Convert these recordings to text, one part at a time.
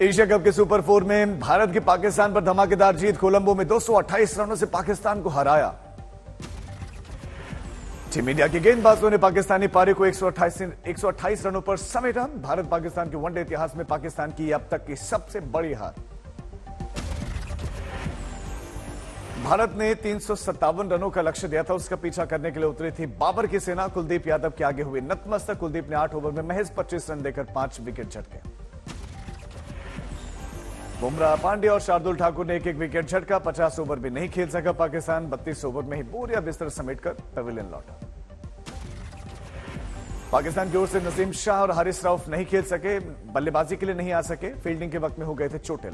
Asia cup के super 4 में भारत की पाकिस्तान पर धमाकेदार जीत। कोलंबो में 228 रनों से पाकिस्तान को हराया। टीम इंडिया के गेंदबाजों ने पाकिस्तानी पारी को 128 रनों पर समेटा। भारत पाकिस्तान के वनडे इतिहास में पाकिस्तान की अब तक की सबसे बड़ी हार। भारत ने 357 रनों का लक्ष्य दिया था, उसका पीछा करने के लिए उतरी थी बाबर की सेना। कुलदीप यादव के आगे हुए नतमस्तक। कुलदीप ने 8 ओवर में महज 25 रन देकर 5 विकेट झटके। बुमराह, पांड्या और शार्दुल ठाकुर ने एक एक विकेट झटका। 50 ओवर भी नहीं खेल सका पाकिस्तान। 32 ओवर में ही बोरिया बिस्तर समेटकर पवेलियन लौटा। पाकिस्तान की ओर से नसीम शाह और हारिस रऊफ नहीं खेल सके, बल्लेबाजी के लिए नहीं आ सके। फील्डिंग के वक्त में हो गए थे चोटिल।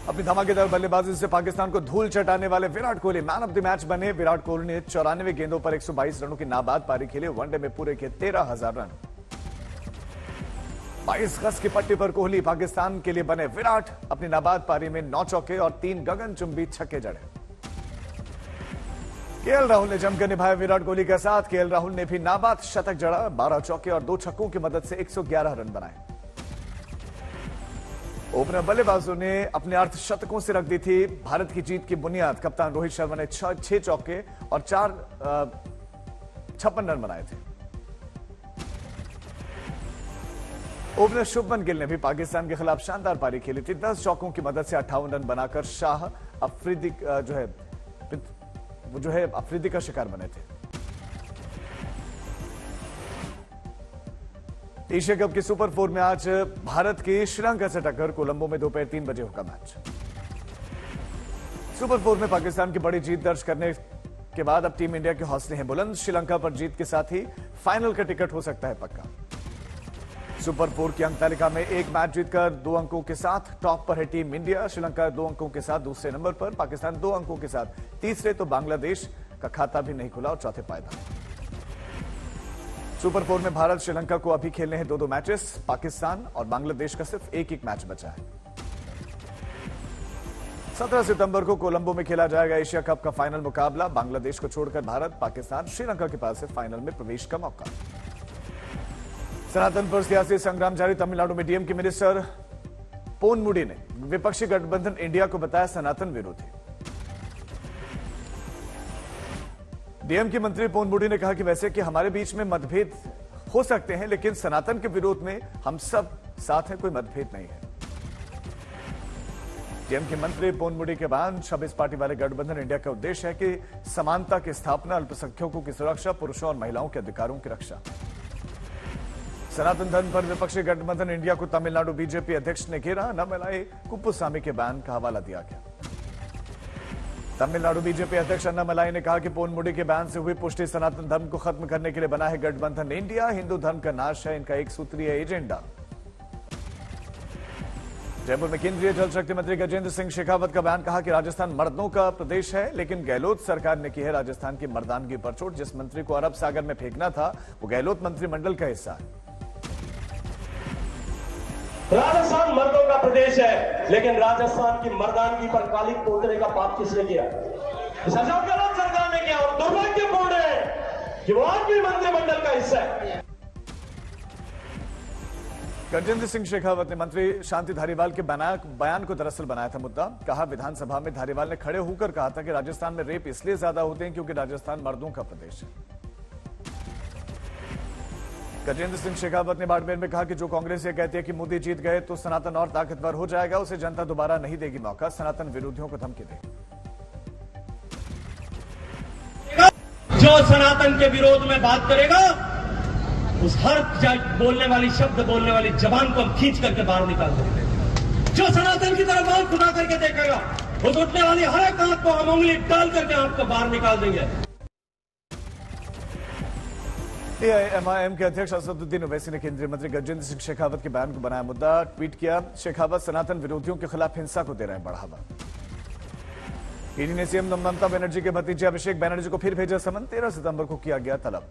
अपनी धमाकेदार बल्लेबाजी से पाकिस्तान को धूल चटाने वाले Virat Kohli man of the match बने। विराट कोहली ने 94 गेंदों पर 122 रनों की नाबाद पारी खेली। वनडे में पूरे किए 13,000 रन। 22 गज की पट्टी पर कोहली पाकिस्तान के लिए बने विराट। अपनी नाबाद पारी में 9 चौके और 3 गगनचुंबी छक्के जड़े। केएल राहुल ने जमकर निभाया विराट कोहली का साथ। केएल राहुल ने भी नाबाद शतक जड़ा। 12 चौके और 2 छक्कों की मदद से 111 रन बनाए। ओपनर बल्लेबाजों ने अपने अर्धशतकों से रख दी थी भारत की जीत की बुनियाद। कप्तान रोहित शर्मा ने 6 चौके और 56 रन बनाए थे। ओपनर शुभमन गिल ने भी पाकिस्तान के खिलाफ शानदार पारी खेली थी। 10 चौकों की मदद से 58 रन बनाकर शाह अफरीदी अफरीदी का शिकार बने थे। एशिया कप के सुपर 4 में आज भारत की श्रीलंका से टक्कर। कोलंबो में दोपहर 3 बजे होगा मैच। सुपर 4 में पाकिस्तान की बड़ी जीत दर्ज करने के बाद अब टीम इंडिया के हौसले हैं बुलंद। श्रीलंका पर जीत के साथ ही फाइनल का टिकट हो सकता है पक्का। सुपर 4 की अंक तालिका में एक मैच जीतकर 2 अंकों के साथ टॉप पर है टीम इंडिया। श्रीलंका 2 अंकों के साथ दूसरे नंबर पर। पाकिस्तान 2 अंकों के साथ तीसरे, तो बांग्लादेश का खाता भी नहीं खुला और चौथे पायदान। सुपर 4 में भारत श्रीलंका को अभी खेलने हैं 2-2 मैचेस। पाकिस्तान और बांग्लादेश का सिर्फ एक मैच बचा है। 17 सितंबर को कोलंबो में खेला जाएगा एशिया कप का फाइनल मुकाबला। बांग्लादेश को छोड़कर भारत, पाकिस्तान, श्रीलंका के पास है फाइनल में प्रवेश का मौका। सनातन पर सियासी संग्राम जारी। तमिलनाडु में डीएमके मिनिस्टर पोनमुडी ने विपक्षी गठबंधन इंडिया को बताया सनातन विरोधी। डीएमके मंत्री पोनमुडी ने कहा कि वैसे कि हमारे बीच में मतभेद हो सकते हैं, लेकिन सनातन के विरोध में हम सब साथ हैं, कोई मतभेद नहीं है। डीएमके मंत्री पोनमुडी के बयान। 26 पार्टी वाले गठबंधन इंडिया का उद्देश्य है कि समानता की स्थापना, अल्पसंख्यकों की सुरक्षा, पुरुषों और महिलाओं के अधिकारों की रक्षा। सनातन धर्म पर विपक्षी गठबंधन इंडिया को तमिलनाडु बीजेपी अध्यक्ष ने घेरा। अन्नामलाई कुप्पुस्वामी के बयान का हवाला दिया गया। तमिलनाडु बीजेपी अध्यक्ष अन्नामलाई ने कहा कि पोनमुडी के बयान से हुई पुष्टि सनातन धर्म को खत्म करने के लिए बना है गठबंधन इंडिया। हिंदू धर्म का नाश है इनका एक सूत्रीय एजेंडा। जयपुर में केंद्रीय जल शक्ति मंत्री गजेंद्र सिंह शेखावत का बयान। कहा कि राजस्थान मर्दों का प्रदेश है, लेकिन गहलोत सरकार ने की है राजस्थान की मर्दानगी पर चोट। जिस मंत्री को अरब सागर में फेंकना था वो गहलोत मंत्रिमंडल का हिस्सा है। राजस्थान मर्दों का प्रदेश है, लेकिन राजस्थान की मर्दानगी पर कालिक पोतने का पाप किसने किया? अशोक गहलोत सरकार ने किया। और दुर्भाग्यपूर्ण है कि वो आपके मंत्रिमंडल का हिस्सा है। गजेंद्र सिंह शेखावत ने मंत्री शांति धारीवाल के बयान को दरअसल बनाया था मुद्दा। कहा विधानसभा में धारीवाल ने खड़े होकर कहा था कि राजस्थान में रेप इसलिए ज्यादा होते हैं क्योंकि राजस्थान मर्दों का प्रदेश है। गजेंद्र सिंह शेखावत ने बाड़मेर में कहा कि जो कांग्रेस ये कहती है कि मोदी जीत गए तो सनातन और ताकतवर हो जाएगा, उसे जनता दोबारा नहीं देगी मौका। सनातन विरोधियों को धमकी देगी। जो सनातन के विरोध में बात करेगा, उस हर बोलने वाली शब्द बोलने वाली जबान को हम खींच करके बाहर निकाल देंगे। जो सनातन की तरफ आंख खुला करके देखेगा, उस उठने वाली हर एक आंख को हम उंगली डाल करके आंख को बाहर निकाल देंगे। एआईएमआईएम के अध्यक्ष असदुद्दीन ओवैसी ने केंद्रीय मंत्री गजेंद्र सिंह शेखावत के बयान को बनाया मुद्दा। ट्वीट किया, शेखावत सनातन विरोधियों के खिलाफ हिंसा को दे रहे हैं बढ़ावा। ईडी ने सीएम ममता बनर्जी के भतीजे अभिषेक बनर्जी को फिर भेजा समन। 13 सितंबर को किया गया तलब।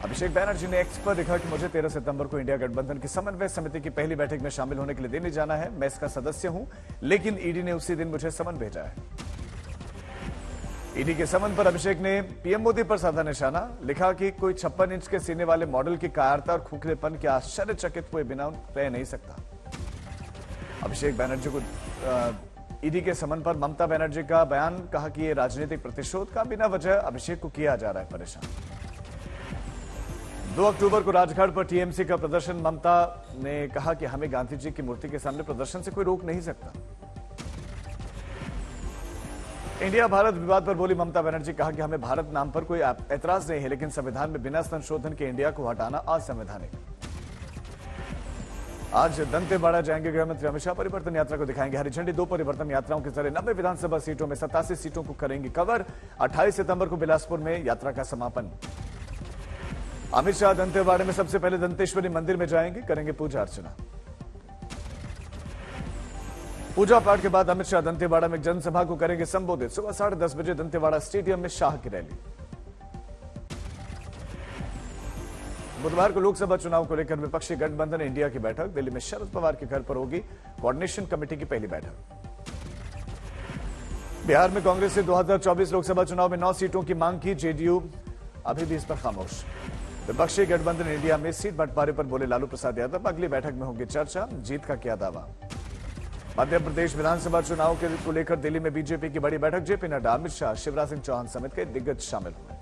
अभिषेक बनर्जी ने एक्स पर लिखा कि मुझे 13 सितंबर को इंडिया गठबंधन की समन्वय समिति की पहली बैठक में शामिल होने के लिए दिल्ली जाना है। मैं इसका सदस्य हूं, लेकिन ईडी ने उसी दिन मुझे समन भेजा है। ईडी के समन पर अभिषेक ने पीएम मोदी पर साधा निशाना, लिखा कि कोई 56 इंच के सीने वाले मॉडल की कायरता और खोखलेपन के आश्चर्यचकित हुए बिना रह नहीं सकता। अभिषेक बनर्जी को ईडी के समन पर ममता बनर्जी का बयान, कहा कि यह राजनीतिक प्रतिशोध का बिना वजह अभिषेक को किया जा रहा है परेशान। 2 अक्टूबर को राजघाट पर टीएमसी का प्रदर्शन, ममता ने कहा कि हमें गांधी जी की मूर्ति के सामने प्रदर्शन से कोई रोक नहीं सकता। इंडिया भारत विवाद पर बोली ममता बनर्जी, कहा कि हमें भारत नाम पर कोई ऐतराज नहीं है, लेकिन संविधान में बिना संशोधन के इंडिया को हटाना असंवैधानिक। आज दंतेवाड़ा जाएंगे गृह मंत्री अमित शाह, परिवर्तन यात्रा को दिखाएंगे हरी झंडी। 2 परिवर्तन यात्राओं के जरिए 90 विधानसभा सीटों में 87 सीटों को करेंगे कवर। 28 सितंबर को बिलासपुर में यात्रा का समापन। अमित शाह दंतेवाड़े में सबसे पहले दंतेश्वरी मंदिर में जाएंगे, करेंगे पूजा अर्चना। पूजा पाठ के बाद अमित शाह दंतेवाड़ा में जनसभा को करेंगे संबोधित। सुबह 10:30 बजे दंतेवाड़ा स्टेडियम में शाह की रैली। बुधवार को लोकसभा चुनाव को लेकर विपक्षी गठबंधन इंडिया की बैठक, दिल्ली में शरद पवार के घर पर होगी कोऑर्डिनेशन कमेटी की पहली बैठक। बिहार में कांग्रेस से 2024 लोकसभा चुनाव में 9 सीटों की मांग की, जेडीयू अभी भी इस पर खामोश। विपक्षी गठबंधन इंडिया में सीट बंटवारे पर बोले लालू प्रसाद यादव, अगली बैठक में होगी चर्चा, जीत का क्या दावा। मध्य प्रदेश विधानसभा चुनाव को लेकर दिल्ली में बीजेपी की बड़ी बैठक, जेपी नड्डा, अमित शाह, शिवराज सिंह चौहान समेत कई दिग्गज शामिल हुए।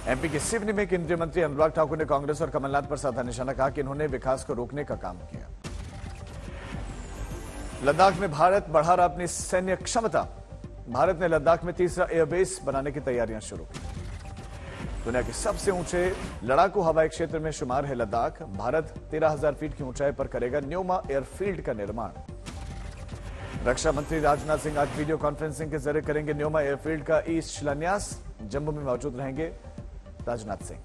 एमपी के सिवनी में केंद्रीय मंत्री अनुराग ठाकुर ने कांग्रेस और कमलनाथ पर साधा निशाना, कहा कि इन्होंने विकास को रोकने का काम किया। लद्दाख में भारत बढ़ा रहा अपनी सैन्य क्षमता, भारत ने लद्दाख में तीसरा एयरबेस बनाने की तैयारियां शुरू की। दुनिया के सबसे ऊंचे लड़ाकू हवाई क्षेत्र में शुमार है लद्दाख। भारत 13,000 फीट की ऊंचाई पर करेगा न्योमा एयरफील्ड का निर्माण। रक्षा मंत्री राजनाथ सिंह आज वीडियो कॉन्फ्रेंसिंग के जरिए करेंगे न्योमा एयरफील्ड का शिलान्यास। जम्मू में मौजूद रहेंगे राजनाथ सिंह।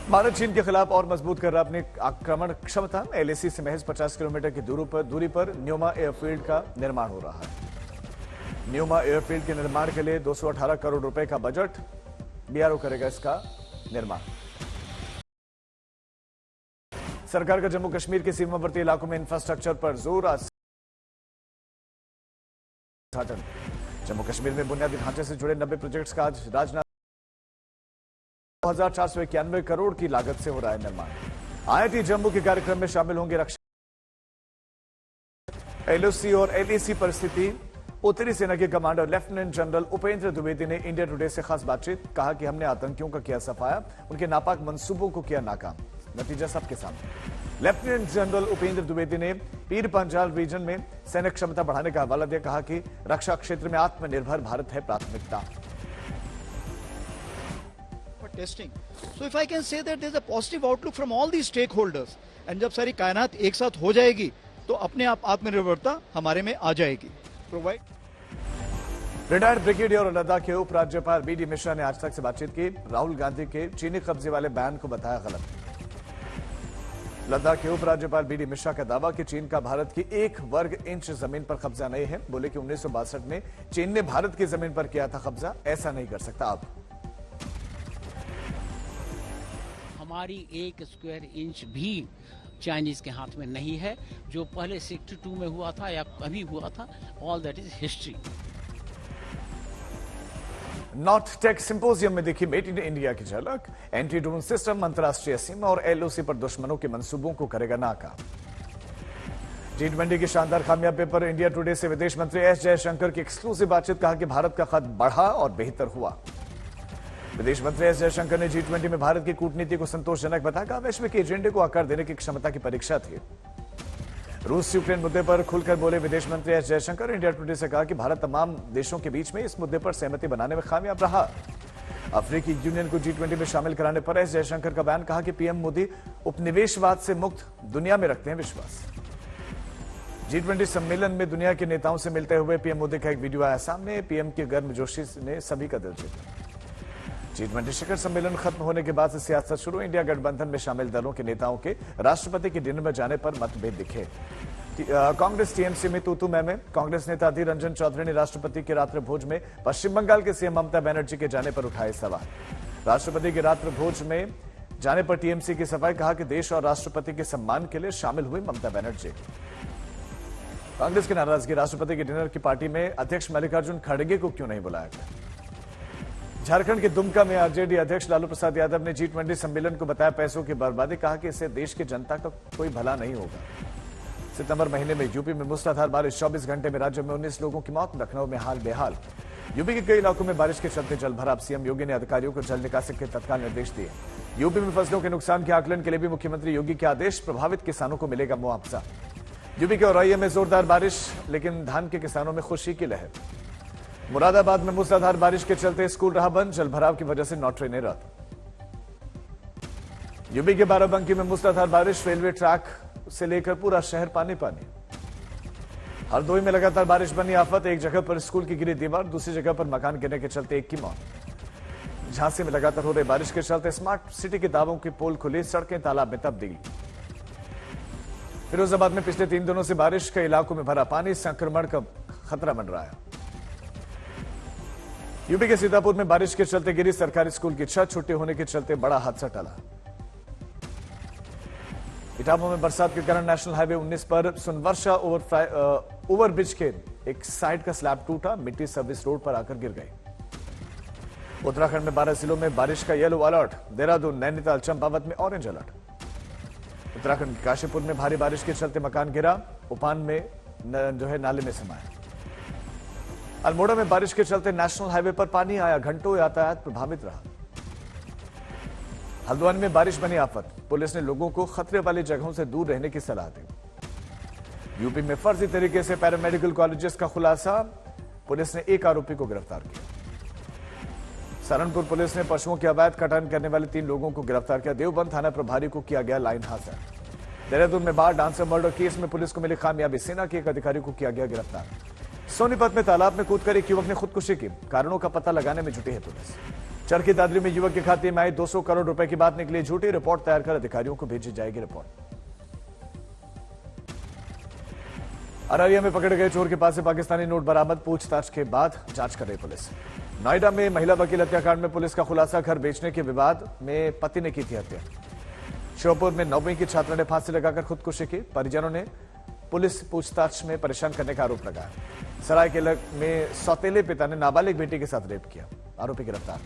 भारत चीन के खिलाफ और मजबूत कर रहा अपनी आक्रमण क्षमता, एलएसी से महज 50 किलोमीटर की दूरी पर न्योमा एयरफील्ड का निर्माण हो रहा है। न्योमा एयरफील्ड के निर्माण के लिए 218 करोड़ रुपए का बजट, बीआरओ करेगा इसका निर्माण। सरकार का जम्मू कश्मीर के सीमावर्ती इलाकों में इंफ्रास्ट्रक्चर पर जोर, आज उद्घाटन। जम्मू कश्मीर में बुनियादी ढांचे से जुड़े 90 प्रोजेक्ट्स का आज राजनाथ 2491 करोड़ की लागत से हो रहा है निर्माण। आईआईटी जम्मू के कार्यक्रम में शामिल होंगे रक्षा, एलओसी और एलएसी परिस्थिति। उत्तरी सेना के commander lieutenant general Upendra Dwivedi ने इंडिया टुडे से खास बातचीत, कहा कि हमने आतंकियों का किया सफाया, उनके नापाक मंसूबों को किया नाकाम, नतीजा सबके सामने। लेफ्टिनेंट जनरल उपेंद्र द्विवेदी ने पीर पंजाल रीजन में सैन्य क्षमता बढ़ाने का हवाला दिया, कहा कि रक्षा क्षेत्र में आत्मनिर्भर भारत है प्राथमिकता। Testing, so if I can say that there's a positive outlook from all these stakeholders, and जब सारी कायनात एक साथ हो जाएगी तो अपने आप आत्मनिर्भरता हमारे में आ जाएगी। रिटायर्ड ब्रिगेडियर और लद्दाख के उपराज्यपाल बीडी मिश्रा ने आज तक से बातचीत की, राहुल गांधी के चीनी कब्जे वाले बयान को बताया गलत। लद्दाख के उपराज्यपाल बीडी मिश्रा का दावा कि चीन का भारत की 1 वर्ग इंच जमीन पर कब्जा नहीं है, बोले कि 1962 में चीन ने भारत की जमीन पर किया था कब्जा, ऐसा नहीं कर सकता अब। हमारी 1 स्क्वायर इंच भी चाइनीज के हाथ में नहीं है, जो पहले 62 में हुआ था या अभी हुआ था, all that is history. North tech symposium में देखी मेड इन इंडिया की झलक, एंटी ड्रोन सिस्टम, अंतर्राष्ट्रीय सीमा और एलओसी पर दुश्मनों के मंसूबों को करेगा नाकाम। G20 की शानदार कामयाबी पर इंडिया टुडे से विदेश मंत्री एस जयशंकर की एक्सक्लूसिव बातचीत, कहा कि भारत का कद बढ़ा और बेहतर हुआ। विदेश मंत्री एस जयशंकर ने G20 में भारत की कूटनीति को संतोषजनक बताया, कहा वैश्विक एजेंडे को आकार देने की क्षमता की परीक्षा थी। रूस यूक्रेन मुद्दे पर खुलकर बोले विदेश मंत्री एस जयशंकर, इंडिया टुडे से कहा कि भारत तमाम देशों के बीच में इस मुद्दे पर सहमति बनाने में कामयाब रहा। अफ्रीकी यूनियन को G20 में शामिल कराने पर एस जयशंकर का बयान, कहा कि पीएम मोदी उपनिवेशवाद से मुक्त दुनिया में रखते हैं विश्वास। G20 सम्मेलन में दुनिया के नेताओं से मिलते हुए पीएम मोदी का एक वीडियो आया सामने, पीएम की गर्मजोशी ने सभी का दिल जीता। G20 शिखर सम्मेलन खत्म होने के बाद से सियासत शुरू, इंडिया गठबंधन में शामिल दलों के नेताओं के राष्ट्रपति के डिनर में जाने पर मतभेद दिखे। कांग्रेस टीएमसी में तू में कांग्रेस नेता अधीर रंजन चौधरी ने राष्ट्रपति के रात्रि भोज में पश्चिम बंगाल के सीएम ममता बनर्जी के जाने पर उठाए सवाल। राष्ट्रपति के रात्रि भोज में जाने पर टीएमसी की सफाई, कहा कि देश और राष्ट्रपति के सम्मान के लिए शामिल हुई ममता बनर्जी। कांग्रेस की नाराजगी, राष्ट्रपति के डिनर की पार्टी में अध्यक्ष मल्लिकार्जुन खड़गे को क्यों नहीं बुलाया गया? झारखंड के दुमका में आरजेडी अध्यक्ष लालू प्रसाद यादव ने G20 सम्मेलन को बताया पैसों की बर्बादी, कहा कि इससे देश की जनता का कोई भला नहीं होगा। सितंबर महीने में यूपी में मूसलाधार बारिश, 24 घंटे में राज्य में 19 लोगों की मौत, लखनऊ में हाल बेहाल। यूपी के कई इलाकों में बारिश के चलते जलभराव, सीएम योगी ने अधिकारियों को जल निकासी के तत्काल निर्देश दिए। यूपी में फसलों के नुकसान के आकलन के लिए भी मुख्यमंत्री योगी के आदेश, प्रभावित किसानों को मिलेगा मुआवजा। यूपी के औरैया में जोरदार बारिश, लेकिन धान के किसानों में खुशी की लहर। मुरादाबाद में मूसलाधार बारिश के चलते स्कूल रहा बंद, जलभराव की वजह से 9 ट्रेनें रद्द। यूपी के बाराबंकी में मूसलाधार बारिश, रेलवे ट्रैक से लेकर पूरा शहर पानी पानी। हरदोई में लगातार बारिश बनी आफत, एक जगह पर स्कूल की गिरी दीवार, दूसरी जगह पर मकान गिरने के चलते एक की मौत। झांसी में लगातार हो रही बारिश के चलते स्मार्ट सिटी के दावों की पोल खुली, सड़कें तालाब में तब्दील। फिरोजाबाद में पिछले 3 दिनों से बारिश, कई इलाकों में भरा पानी, संक्रमण का खतरा बन रहा है। यूपी के सीतापुर में बारिश के चलते गिरी सरकारी स्कूल की छत, छुट्टी होने के चलते बड़ा हादसा टला। इटावा में बरसात के कारण नेशनल हाईवे 19 पर सुनवर्षा ओवरब्रिज के एक साइड का स्लैब टूटा, मिट्टी सर्विस रोड पर आकर गिर गई। उत्तराखंड में 12 जिलों में बारिश का येलो अलर्ट, देहरादून, नैनीताल, चंपावत में ऑरेंज अलर्ट। उत्तराखंड के काशीपुर में भारी बारिश के चलते मकान गिरा, उफान में नाले में समाया। अल्मोड़ा में बारिश के चलते नेशनल हाईवे पर पानी आया, घंटों यातायात प्रभावित रहा। हल्द्वानी में बारिश बनी आफत, पुलिस ने लोगों को खतरे वाली जगहों से दूर रहने की सलाह दी। यूपी में फर्जी तरीके से पैरामेडिकल कॉलेजेस का खुलासा, पुलिस ने एक आरोपी को गिरफ्तार किया। सहारनपुर पुलिस ने पशुओं के अवैध कटान करने वाले 3 लोगों को गिरफ्तार किया। देवबंद थाना प्रभारी को किया गया लाइन हाजिर। देहरादून में बार डांसर मर्डर केस में पुलिस को मिली कामयाबी, सेना के एक अधिकारी को किया गया गिरफ्तार। सोनीपत में तालाब में कूदकर एक युवक ने खुदकुशी की, कारणों का पता लगाने में जुटी है पुलिस। चरखी दादरी में युवक के खाते में आई 200 करोड़ रुपए की बात निकली झूठी, रिपोर्ट तैयार कर अधिकारियों को भेजी जाएगी रिपोर्ट। अररिया में पकड़े गए चोर के पास से पाकिस्तानी नोट बरामद, पूछताछ के बाद जांच कर रही पुलिस। नोएडा में महिला वकील हत्याकांड में पुलिस का खुलासा, घर बेचने के विवाद में पति ने की थी हत्या। श्योपुर में 9वीं की छात्रा ने फांसी लगाकर खुदकुशी की, परिजनों ने पुलिस पूछताछ में परेशान करने का आरोप लगाया। सरायकेला में सौतेले पिता ने नाबालिग बेटी के साथ रेप किया, आरोपी गिरफ्तार।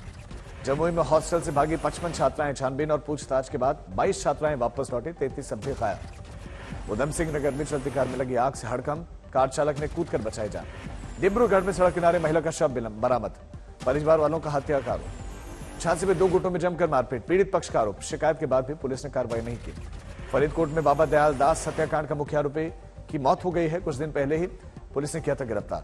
जमुई में हॉस्टल से भागी 55 छात्राएं, छानबीन और पूछताछ के बाद 22 छात्राएं वापस लौटी, 33 सभ्य गायब। उधम सिंह नगर में चलती कार में लगी आग से हड़कंप, कार चालक ने कूदकर बचाई जान। डिब्रूगढ़ में सड़क किनारे महिला का शव बरामद, परिवार वालों का हत्या का आरोप। झांसी में 2 गुटों में जमकर मारपीट, पीड़ित पक्ष का आरोप, शिकायत के बाद भी पुलिस ने कार्रवाई नहीं की। फरीदकोट में बाबा दयाल दास हत्याकांड का मुख्य आरोपी की मौत हो गई है, कुछ दिन पहले ही पुलिस ने किया था गिरफ्तार।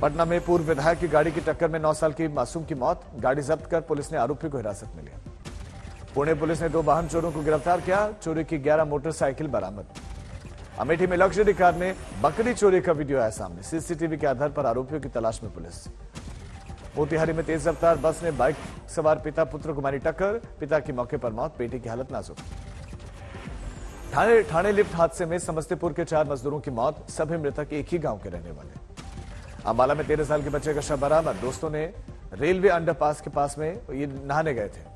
पटना में पूर्व विधायक की गाड़ी की टक्कर में 9 साल की मासूम की मौत, गाड़ी जब्त कर पुलिस ने आरोपी को हिरासत में लिया। पुणे पुलिस ने 2 वाहन चोरों को गिरफ्तार किया, चोरी की 11 मोटरसाइकिल बरामद। अमेठी में लग्जरी कार में बकरी चोरी का वीडियो आया सामने, सीसीटीवी के आधार पर आरोपियों की तलाश में पुलिस। मोतिहारी में तेज रफ्तार बस ने बाइक सवार पिता पुत्र को मारी टक्कर, पिता की मौके पर मौत, बेटी की हालत नाजुक। ठाणे लिफ्ट हादसे में समस्तीपुर के 4 मजदूरों की मौत, सभी मृतक एक ही गांव के रहने वाले। अंबाला में 13 साल के बच्चे का शव बरामद, दोस्तों ने रेलवे अंडरपास के पास में ये नहाने गए थे।